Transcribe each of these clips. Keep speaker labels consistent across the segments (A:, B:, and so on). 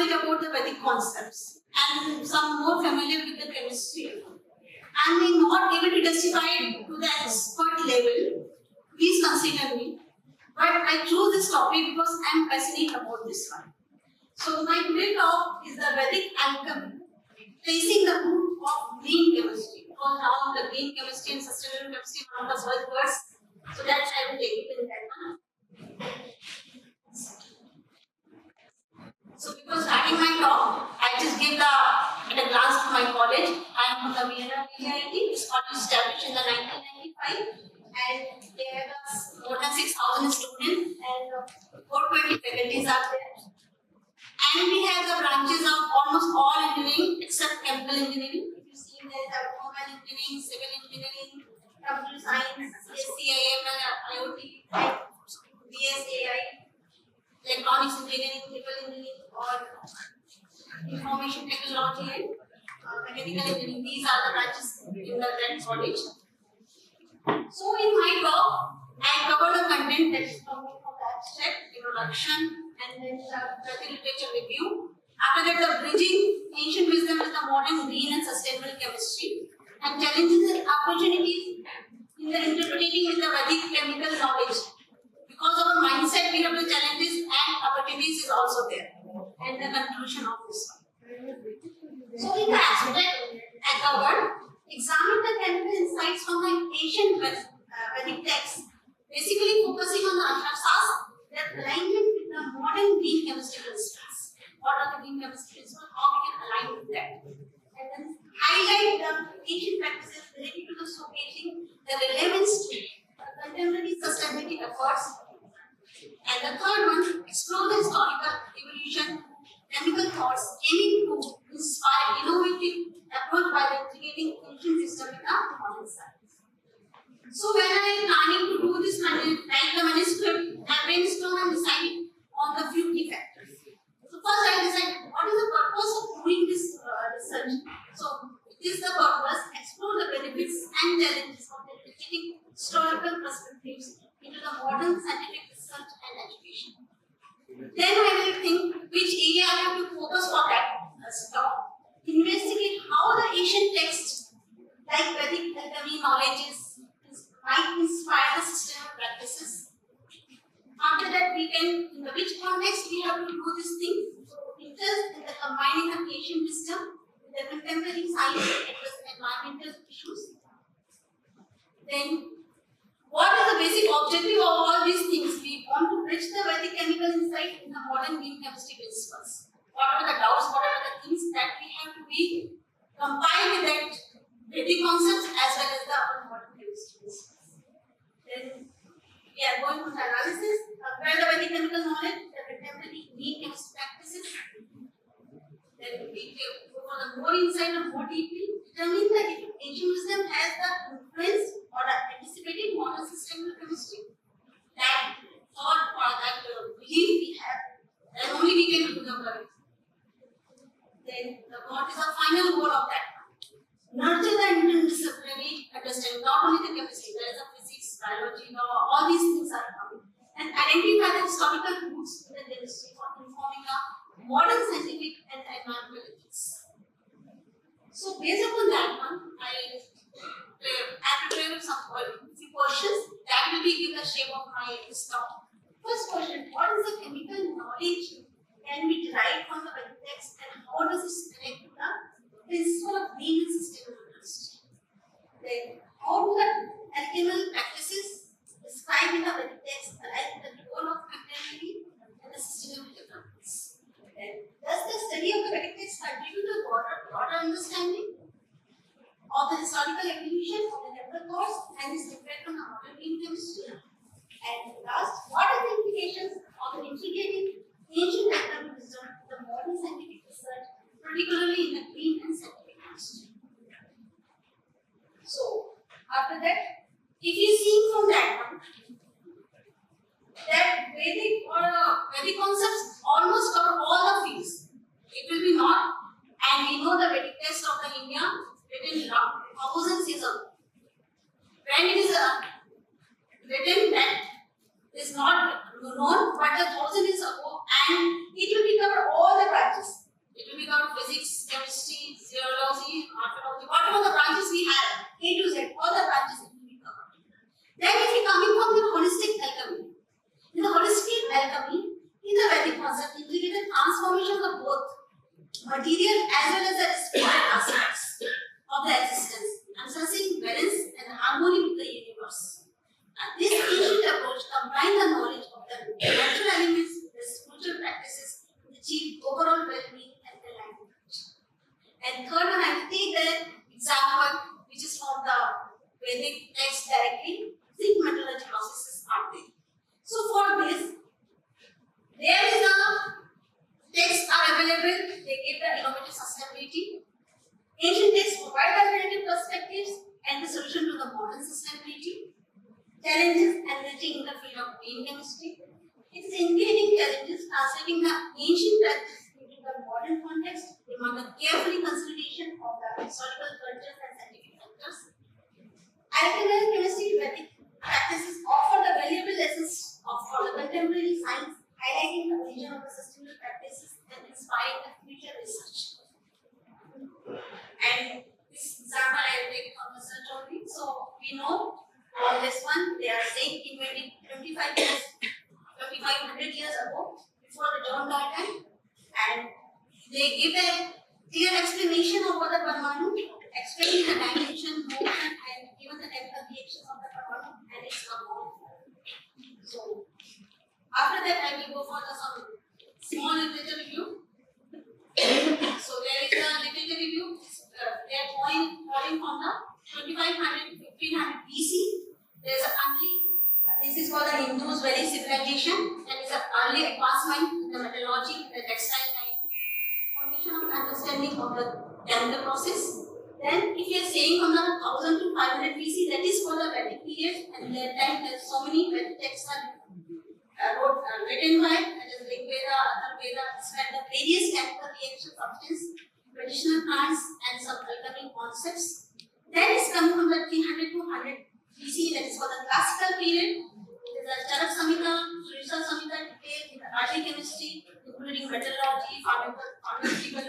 A: knowledge about the Vedic concepts and some more familiar with the chemistry, and may not able to testify to the expert level, please consider me. But I chose this topic because I am passionate about this one. So my today talk is the Vedic alchemy, placing the root of green chemistry. Because now the green chemistry and sustainable chemistry are one of the buzzwords, so that I will take it in that one. So before starting my talk, I just give at a glance to my college. I am from the Vienna IIT. This college established in the 1995, and there are more than 6,000 students and 420 faculties are there. And we have the branches of almost all engineering except chemical engineering. If you see, there is automobile engineering, civil engineering, computer science, SCIML, IoT, BSAI, electronics engineering, civil engineering, or information technology and mechanical engineering. These are the branches in the college. So in my talk, I cover the content that is coming from the abstract, introduction, and then the literature review. After that, the bridging ancient wisdom with the modern green and sustainable chemistry, and challenges and opportunities in the interpreting with the Vedic chemical knowledge. Because of our mindset, we have the challenges and opportunities is also there. And the conclusion of this one. So in the abstract, I covered examine the chemical insights from the ancient Vedic texts, basically focusing on the ashasas, their alignment with the modern green chemistry principles. What are the green chemistry principles? How we can align with that? And then highlight the ancient practices related to the showcasing the relevance to contemporary sustainability efforts. And the third one, explore the historical evolution, chemical thoughts, aiming to inspire innovative approach by integrating ancient wisdom in our modern science. So when I am planning to do this, write the manuscript, I brainstorm and decide on the few key factors. So first I decide what is the purpose of doing this research. So it is the purpose, explore the benefits and challenges of integrating historical perspectives into the modern scientific research and education. Then I will think which area I have to focus for that stop. Investigate how the ancient texts like Vedic alchemy knowledges might inspire the sustainable practices. After that, we can, in which context we have to do this thing. So, interest in the combining of ancient wisdom with the contemporary science to address environmental issues. Then, what is the basic objective of all these things? We want to bridge the Vedic chemical insight in the modern green chemistry principles. What are the doubts? What are the things that we have to be combined with that Vedic concepts as well as the modern chemistry principles? Then we are going to the analysis, compare the Vedic chemical knowledge with the contemporary green chemistry practices. Then we go for the more insight and more deeply, determine that if ancient wisdom has the influence or the anticipated modern sustainable chemistry, that thought or that belief we have, then only we can do the work. Then what is the final goal of that? Nurture the interdisciplinary understanding, not only the chemistry, there is a physics, biology, law, all these things are coming. And identify the historical roots in the chemistry for informing a modern scientific and environmental ethics. So based upon that one, I prepared some few questions that will be give the shape of my talk. First question, what is the chemical knowledge can be derived from the Vedic text and how does it connect to the principle of green and sustainable chemistry? Then, how do the alchemical practices described in the Vedic text align with the goal of contemporary and the sustainable developments? Then, does the study of the Vedic text contribute to broader understanding of the historical evolution of the chemical thoughts and its effect on the modern green chemistry? And last, what are the implications of integrating ancient alchemical wisdom with the modern scientific research, particularly in the green and scientific chemistry? So, after that, if you see from that one, that Vedic or Vedic concepts almost cover all the fields. It will be not, and we know the Vedic text of the India written thousands years ago. When it is written, that is not known, but 1,000 years ago, and it will be cover all the branches. material as well as the spiritual aspects of the existence, assessing balance and harmony with the universe. This ancient approach combines the knowledge of the natural elements with the spiritual practices to achieve overall well-being and enlightenment. And third one, I will take the example which is from the Vedic text directly. Zinc metallurgy processes are there. So for this, there is a texts are available. They give the innovative sustainability. Ancient texts provide alternative perspectives and the solution to the modern sustainability challenges enriching in the field of green chemistry. It is engaging challenges translating the ancient practice into the modern context, demand a carefully consideration of the historical cultures and scientific factors. Alchemical chemistry Vedic practices offer the valuable lessons for the contemporary science, highlighting the origin of the sustainable practices and inspiring the future research. And this example I will take from research only. So we know on this one they are saying in 2500 years ago, before the John Dalton, and they give a clear explanation of what the Parmanu, explaining the dimension, motion, and even the chemical reactions of the Parmanu and its compound. So after that, I will go for some small literature review. So there is a literature review. They are calling from the 2500 1500 BC. There is a early. This is for the Hindus' very civilization. There is an early advancement in the metallurgy, the textile time, foundation of understanding of the chemical process. Then, if you are saying from the 1000 to 500 BC, that is for the Vedic period, and that time there are so many Vedic texts are written by, that is Rig Veda, Atharva Veda, describe the various chemical reaction substances, traditional plants, and some alchemical concepts. Then it's coming from the 300 to 100 BC, that is for the classical period. There is a Charak Samhita, Shrisa Samhita detailed in the early chemistry, including metallurgy, pharmaceutical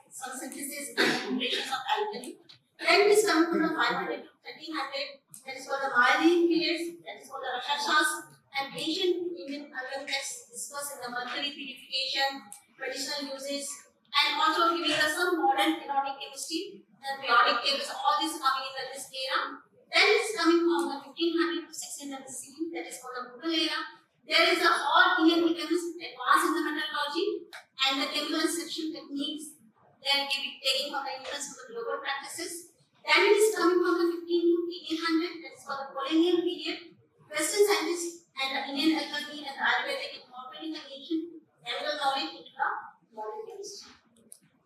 A: some synthesis and operations of alchemy. Then it is coming from the 500 to 1300, that is for the Mauryan periods, that is for the Rakshasas. And ancient Indian urban texts discuss in the mercury purification, traditional uses, and also giving us some modern inorganic chemistry, the periodic tables, all this coming in this era. Then it's coming from the 1500 to 1600 BC, that is for the Mughal era. There is a all Indian chemists advanced in the metallurgy and the chemical extraction techniques. They are taking from the influence of the global practices. Then it is coming from the 15 to 1800, that is for the colonial period. Western scientists and the Indian alchemy and the Ayurvedic incorporating the ancient chemical knowledge into the modern chemistry.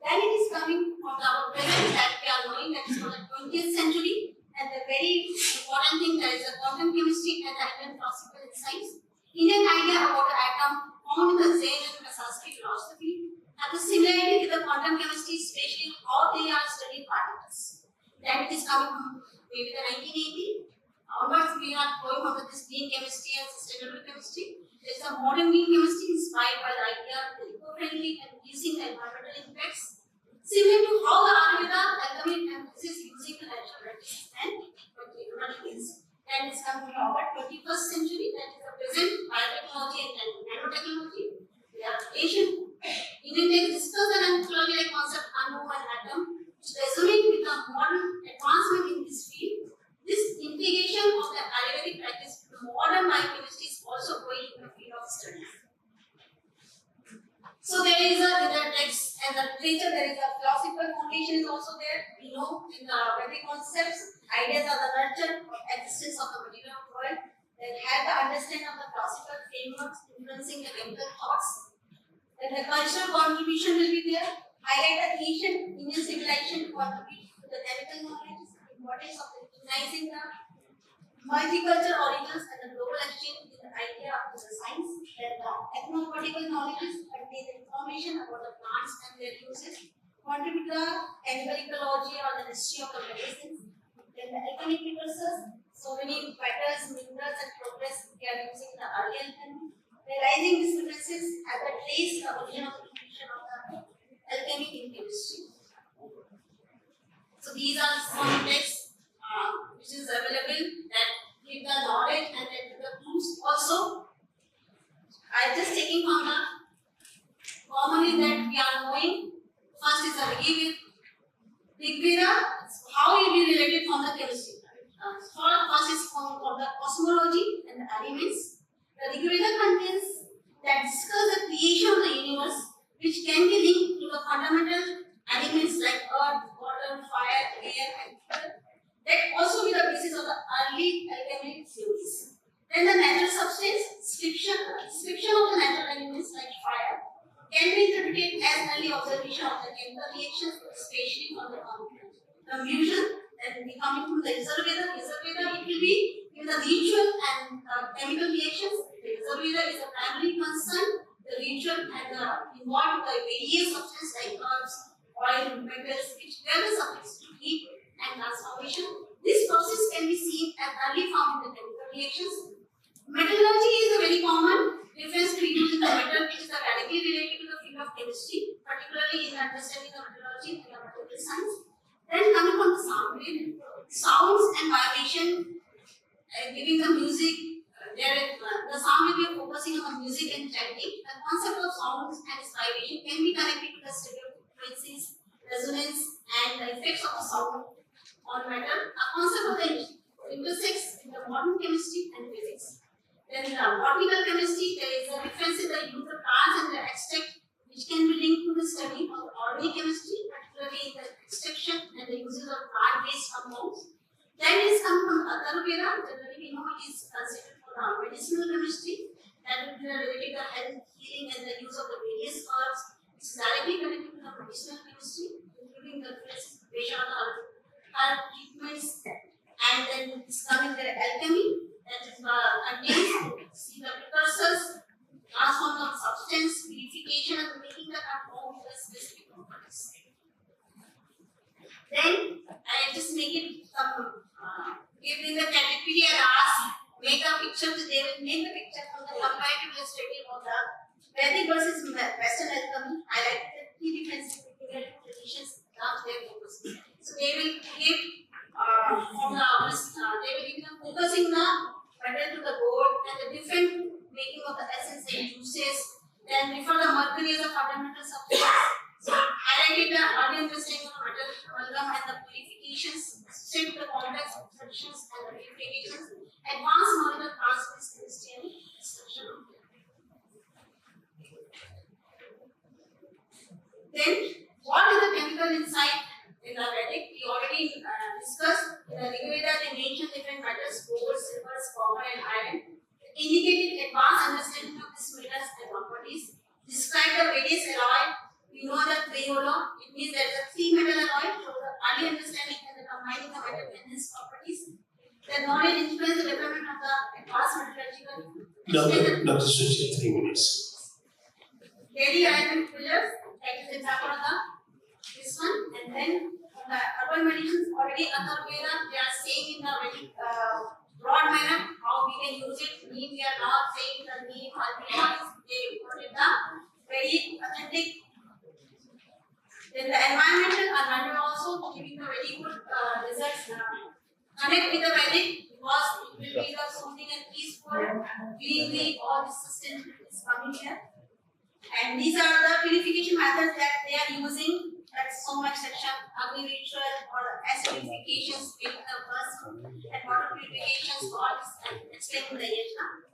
A: Then it is coming from our present that we are knowing, that is for the 20th century, and the very important thing that is the quantum chemistry and the Indian classical insights. Indian idea about the atom found in the Zen and Sanskrit philosophy have the similarity to the quantum chemistry, especially how they are studied particles. Then it is coming from maybe the 1980. Onwards, we are going on with this green chemistry and sustainable chemistry. There is a modern green chemistry inspired by the idea of the eco-friendly and reducing the environmental impacts, similar to how the Ayurveda alchemy emphasizes using the natural remedies and materials. Then it's coming from our 21st century, that is the present biotechnology and nanotechnology. We have Asian Indian texts discuss the nanotechnology concept Anu and atom, which resonate with the modern advancement in this field. This integration of the Ayurvedic practice to modern biochemistry is also going in the field of studies. So there is in the text and the literature, there is a philosophical foundation is also there. We know in the Vedic concepts, ideas are the nurture of existence of the material world that have the understanding of the classical frameworks influencing the chemical thoughts. Then the cultural contribution will be there. Highlight the ancient Indian civilization contribute to the chemical knowledge, importance of recognizing the multicultural origins and the global exchange in the idea of the science. Then the ethnopolitical knowledge contain the information about the plants and their uses, contribute to the chemical ecology or the history of the medicines. Then the alchemic precursors, so many metals, minerals, and progress we are using the early alchemy. Realizing these differences as a trace the origin of the creation of the alchemy in chemistry. So these are some texts which is available that give the knowledge and then the clues also. I am just taking from the commonly that we are knowing Rigveda, how it will be related from the chemistry. First is from the cosmology and the elements. The Rigveda contains that discuss the creation of the universe, which can be linked to the fundamental elements like earth, water, fire, air, and ether. That also be the basis of the early alchemic theories. Then the natural substance, description of the natural elements like fire can be interpreted as early observation of the chemical reactions, especially from the compound. The fusion, then we coming from the Yajurveda. Yajurveda, it will be in the ritual and chemical reactions. The Yajurveda is a primary concern. The ritual and involved the various substances like herbs, oil, metals, which gather subjects to heat and transformation. This process can be seen as early found in the chemical reactions. Metallurgy is a very common reference to use in the metal, which is directly related to the field of chemistry, particularly in understanding the metallurgy and the material science. Then coming from the sound wave, sounds and vibration, giving the music. The sound wave we are focusing on the music and chanting. The concept of sounds and its vibration can be connected to the stereo frequencies, resonance, and the effects of the sound on matter. A concept of the intersects in the modern chemistry and physics. Then in the botanical chemistry, there is a reference in the use of plants and the extract, which can be linked to the study of organic chemistry, particularly in the extraction and the uses of plant-based compounds. Then it is come from Atharvaveda. Generally, we know it is considered for the medicinal chemistry that will be related to health, healing, and the use of the various herbs. It is directly connected to the medicinal chemistry, including the herb treatments, and then it's coming the alchemy. That is contains see the precursors, transform of substance, purification, and making the compound with a specific properties. Then I just make it some give in the category and ask, make a picture. So they will make the picture from the comparative illustrative of the Vedic versus Western alchemy, highlight the key differences between the two traditions. Now they focus. So they will give from the they will give them focusing the metal to the gold and the different making of the essence and juices. Then refer the mercury as a fundamental substance. So highlighted the early understanding of metal amalgam and the purifications, strip the complex extractions and the purifications, advanced knowledge of transference chemistry and destruction of them. Then what is the chemical insight in the Vedic? We already discussed. In the Rigveda, they mention different metals: gold, silver, copper, and iron. Indicated advanced understanding of these metals and properties. Describe the various alloy. We know that Crayola, it means there is a 3-metal alloy. So the early understanding and the combining the metal and its properties. The knowledge influence the development of the advanced metallurgical.
B: Dr. Suchi, 3 minutes.
A: Daily iron pillars, that is the example of this one, and then the herbal medicines already Atharvaveda, they are saying in a very broad manner how we can use it. We are not saying the neem or they put it the very authentic. Then the environment also giving a very good results. Connect with the Vedic because it will be the soothing and peaceful. Greenery, all this sustainability is coming here. And these are the purification methods that they are using. That's so much section, agni ritual or acidifications, making the first and water purifications, all this explaining the Yajna.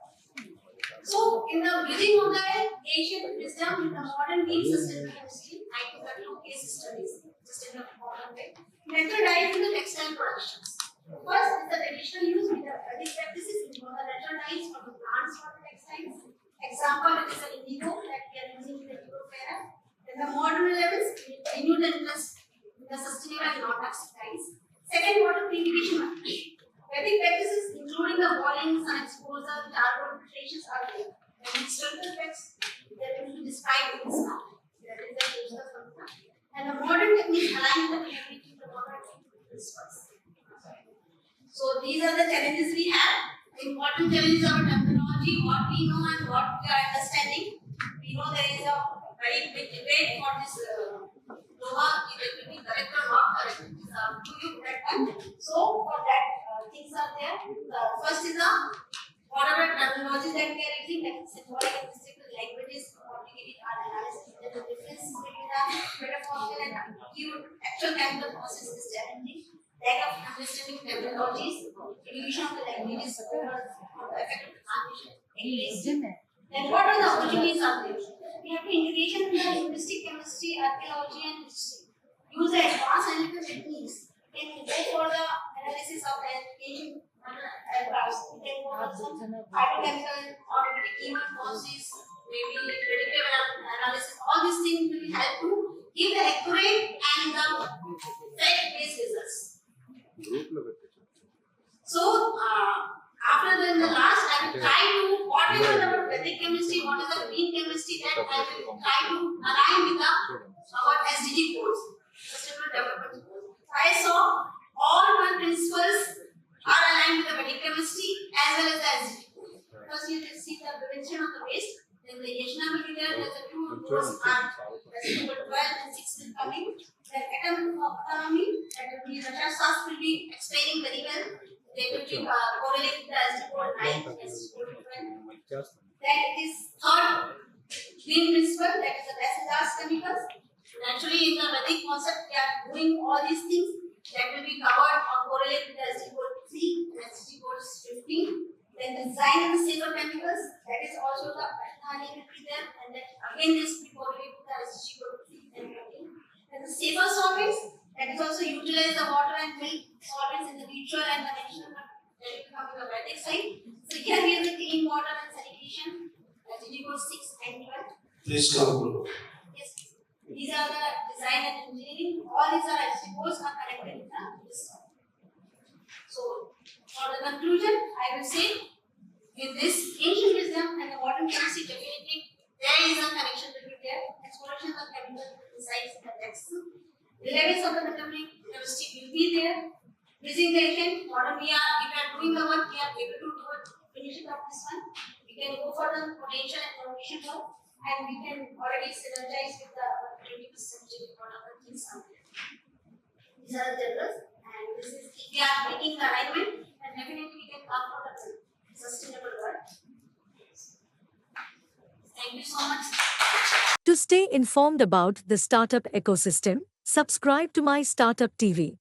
A: So, in the beginning of the ancient wisdom, in the modern being sustainable chemistry, I took the 2 case studies, just in the modern way. Method in the textile productions. First is the traditional use with the Vedic practices in the natural dyes for the plants for the textiles. Example, it is an indigo that we are using in the Europera. Then the modern levels, renewed interest in the sustainable and non-toxic dyes. Second, water purification method. Vedic practices including the boiling, sun exposure, charcoal filtrations are there. And historical effects, they will be described in this map. That is the useless of the and the modern techniques align the creativity to the modern principles. So these are the challenges we have. The important challenge is our terminology, what we know and what we are understanding. We know there is a very big debate for this Loha, if it will be correct or not correct. It is up to you that time. So for that things are there. First is the whatever terminology that we are using, like symbolic and mystical languages, complicated analysis, there is a difference between the metaphorical and acute actual chemical process is challenging. Lack of understanding methodologies, illusion of the languages over the effect of the transition. Then what are the opportunities out there? We have integration in the linguistic chemistry, archaeology, and history. Use the advanced analytical techniques. We can go for the analysis of the ancient aircrafts. We can go for some phytochemical or human forces, maybe predictive analysis. All these things will help to give the accurate and the fact-based results. So, after the last, I will try to, whatever the Vedic chemistry, what is the green chemistry, that I will try to align with our SDG goals, Sustainable Development Goals. I saw all my principles are aligned with the Vedic chemistry as well as the SDG goals. First, you can see the prevention of the waste, then the Yajna will be there, there's a two goals are Sustainable 12 and 6 will coming. Then economy, that will be Rashad Sas will be explaining very well. They will be correlated with the SDG goal 9 and SDG goal 12. Then it is third green principle, that is the less hazardous chemicals. Naturally, in the Vedic concept, we are doing all these things that will be covered or correlated with the SDG goal 3 and SDG goal 15. Then design and the safer chemicals, that is also the will be there, and that again this will be correlated with the SDG goal 3 and 15. Then the safer solvents, that is also utilize the water and milk solvents in the ritual and the national that will come to the Vedic side. So here we have the clean water and sanitation, SDG goal 6 and 12.
B: Please conclude.
A: Yes, these are the design and engineering. All these are SDG goals are connected in this. So for the conclusion, I will say with this ancient wisdom and the modern chemistry, definitely there is a connection between there. Exploration of chemical insights and text. The levels of the metabolic chemistry will be there. Using the ancient modern, if we are doing the work, we are able to do it, finish it up this one. We can go for the potential and formation work, and we can already synergize with the 21st century or other things out there. These are the generals, and this is if we are making the alignment, then definitely we can come for the sustainable world. Thank you so much.
C: To stay informed about the startup ecosystem, subscribe to My Startup TV.